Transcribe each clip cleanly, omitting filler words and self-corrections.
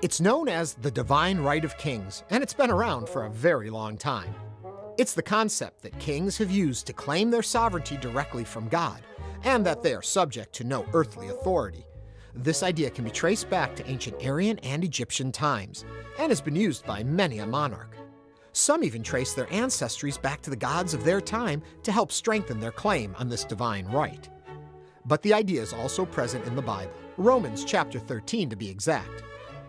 It's known as the divine right of kings, and it's been around for a very long time. It's the concept that kings have used to claim their sovereignty directly from God, and that they are subject to no earthly authority. This idea can be traced back to ancient Aryan and Egyptian times, and has been used by many a monarch. Some even trace their ancestries back to the gods of their time to help strengthen their claim on this divine right. But the idea is also present in the Bible, Romans chapter 13 to be exact.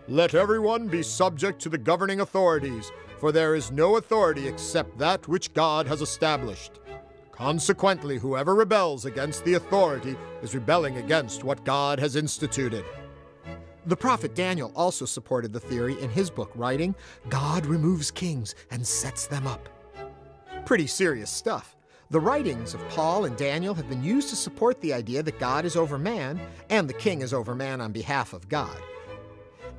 Let everyone be subject to the governing authorities, for there is no authority except that which God has established. Consequently, whoever rebels against the authority is rebelling against what God has instituted. The prophet Daniel also supported the theory in his book, writing, God removes kings and sets them up. Pretty serious stuff. The writings of Paul and Daniel have been used to support the idea that God is over man and the king is over man on behalf of God.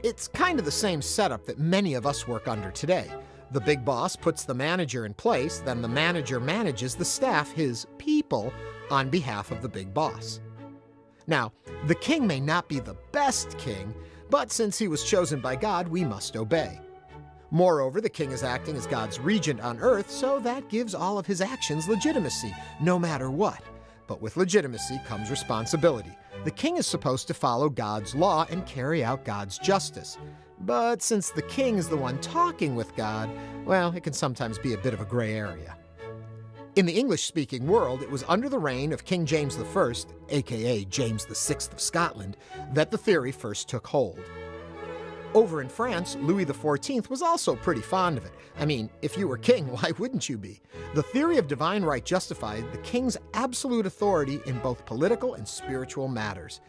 It's kind of the same setup that many of us work under today. The big boss puts the manager in place, then the manager manages the staff, his people, on behalf of the big boss. Now, the king may not be the best king, but since he was chosen by God, we must obey. Moreover, the king is acting as God's regent on earth, so that gives all of his actions legitimacy, no matter what. But with legitimacy comes responsibility. The king is supposed to follow God's law and carry out God's justice. But since the king is the one talking with God, well, it can sometimes be a bit of a gray area. In the English-speaking world, it was under the reign of King James I, aka James VI of Scotland, that the theory first took hold. Over in France, Louis XIV was also pretty fond of it. I mean, if you were king, why wouldn't you be? The theory of divine right justified the king's absolute authority in both political and spiritual matters.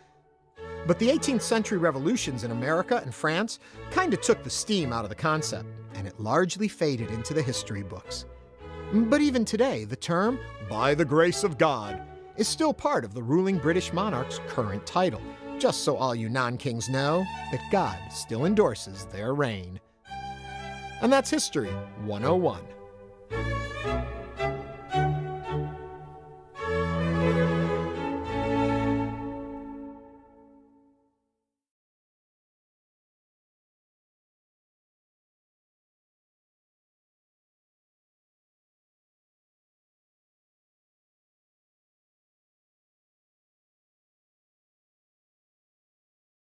But the 18th century revolutions in America and France kind of took the steam out of the concept, and it largely faded into the history books. But even today, the term, by the grace of God, is still part of the ruling British monarch's current title, just so all you non-kings know that God still endorses their reign. And that's History 101.